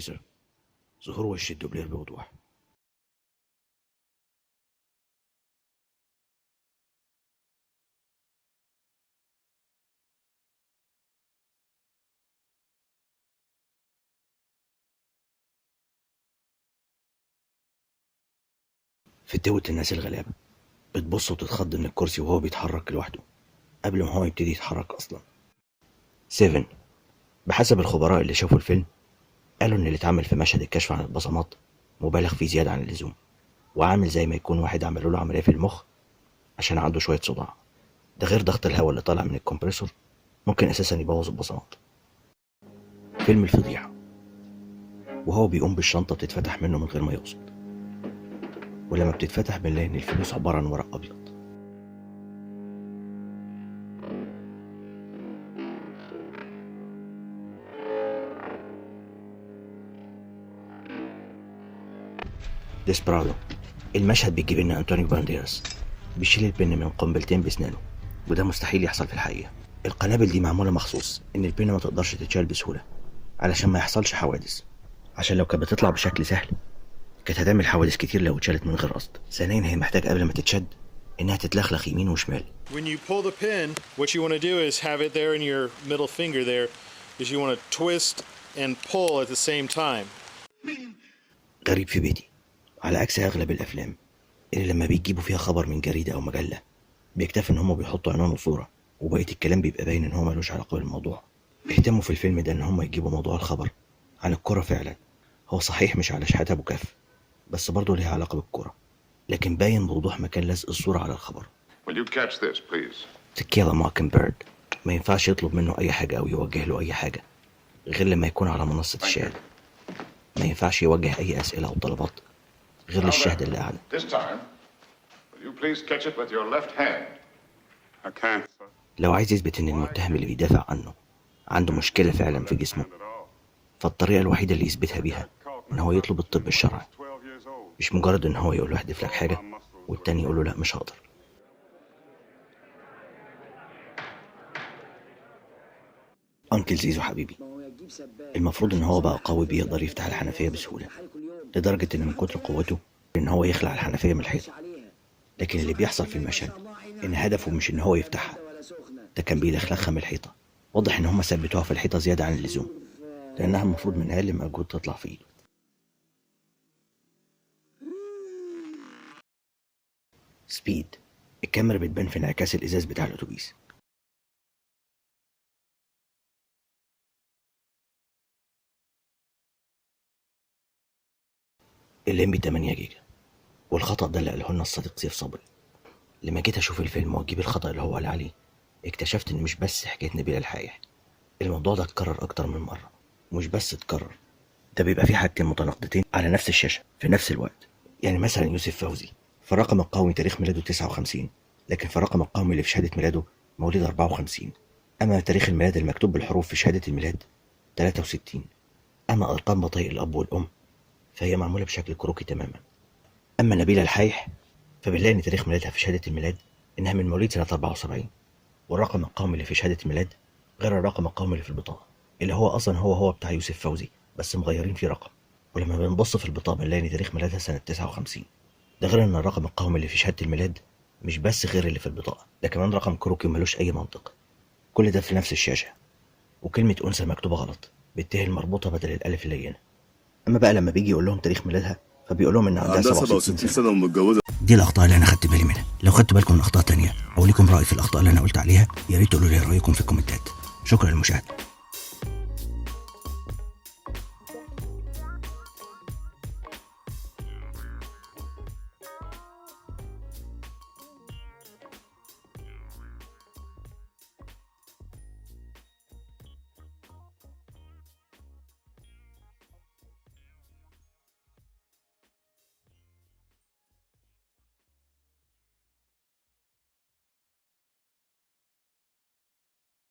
تيزر ظهور وش الدوبلير بوضوح. في توة الناس الغلابة بتبص وتتخض من الكرسي وهو بيتحرك لوحده قبل ما هو يبتدي يتحرك أصلا. 7. بحسب الخبراء اللي شافوا الفيلم قالوا إن اللي اتعمل في مشهد الكشف عن البصمات مبالغ فيه زيادة عن اللزوم، وعامل زي ما يكون واحد عملوا له عملية في المخ عشان عنده شوية صداع. ده غير ضغط الهواء اللي طالع من الكمبريسور ممكن أساسا يبوظ البصمات. فيلم الفضيحة وهو بيقوم بالشنطة بتتفتح منه من غير ما يقصد، ولما بتتفتح بنلاقي إن الفلوس عبارة عن ورق أبيض. ديسبرادو المشهد بيجيب لنا أنطونيو بانديراس بيشيل البن من قنبلتين بسنانه، وده مستحيل يحصل في الحقيقة. القنابل دي معمولة مخصوص إن البن ما تقدرش تتشال بسهولة علشان ما يحصلش حوادث، عشان لو كانت بتطلع بشكل سهل كانت هتعمل حوادث كتير لو اتشالت من غير قصد. ثانيا هي محتاج قبل ما تتشد إنها تتلخلخ يمين وشمال. When you pull the pin, what you want to do is have it there in your middle finger there, is you want to twist and pull at the same time. غريب في بيتي على عكس أغلب الأفلام اللي لما بيجيبوا فيها خبر من جريدة أو مجلة بيكتفي إن هما بيحطوا عنوان وصورة وبقية الكلام بيبقى باين إن هو ملوش علاقة بالموضوع. بيهتموا في الفيلم ده إن هما يجيبوا موضوع الخبر عن الكرة فعلا، هو صحيح مش على شحات أبو كف بس برضه ليها علاقة بالكرة، لكن باين بوضوح مكان لزق الصورة على الخبر. Will you catch this, please? To kill a mockingbird ما ينفعش يطلب منه أي حاجة أو يوجه له أي حاجة غير لما يكون على منصة الشهادة. ما ينفعش يوجه أي أسئلة أو طلبات غير للشهادة اللي قاعدة. This time, will you please catch it with your left hand? I can't. لو عايز يثبت إن المتهم اللي بيدافع عنه عنده مشكلة فعلا في جسمه، فالطريقة الوحيدة اللي يثبتها بيها إن هو يطلب الطب الشرعي، مش مجرد إن هو يقول له احدف لك حاجة والتاني يقول له لا مش هقدر. أنكل زيزو حبيبي المفروض إن هو بقى قوي بيقدر يفتح الحنفية بسهولة لدرجة إن من كتر قوته إن هو يخلع الحنفية من الحيطة، لكن اللي بيحصل في المشهد إن هدفه مش إن هو يفتحها، ده كان بيلخلخها من الحيطة. واضح إن هما ثبتوها في الحيطة زيادة عن اللزوم لأنها المفروض من أقل مجهود تطلع في إيده. سبيد الكاميرا بتبان في انعكاس الإزاز بتاع الأتوبيس. الليمبي 8 جيجا، والخطأ ده اللي قاله لنا الصديق سيف صبري. لما جيت أشوف الفيلم وأجيب الخطأ اللي هو قال عليه اكتشفت إن مش بس حكاية نبيل الحايح، الموضوع ده اتكرر أكتر من مرة، ومش بس اتكرر ده بيبقى فيه حاجتين متناقضتين على نفس الشاشة في نفس الوقت. يعني مثلا يوسف فوزي في الرقم القومي تاريخ ميلاده 59، لكن في الرقم القومي اللي في شهادة ميلاده مواليد 54. أما تاريخ الميلاد المكتوب بالحروف في شهادة الميلاد 63. أما أرقام بطيء الأب والأم فهي معمولة بشكل كروكي تماما. أما نبيلة الحايح فبنلاقي إن تاريخ ميلادها في شهادة الميلاد إنها من مواليد سنة 74، والرقم القومي اللي في شهادة الميلاد غير الرقم القومي اللي في البطاقة اللي هو أصلا هو بتاع يوسف فوزي بس مغيرين فيه رقم. ولما بنبص في البطاقة بنلاقي إن تاريخ ميلادها سنة 59. ده غير إن الرقم القومي اللي في شهادة الميلاد مش بس غير اللي في البطاقة، ده كمان رقم كروكي ملوش أي منطق. كل ده في نفس الشاشة، وكلمة أنثى مكتوبة غلط بالتاء المربوطة بدل الألف اللينة. أما بقى لما بيجي يقول لهم تاريخ ميلادها فبيقول لهم إن عندها 67 سنة ومتجوزة. دي الأخطاء اللي أنا خدت بالي منها. لو خدتوا بالكم من أخطاء تانية أو ليكم رأي في الأخطاء اللي أنا قلت عليها يا ريت تقولوا لي رأيكم في الكومنتات. شكرا للمشاهدة.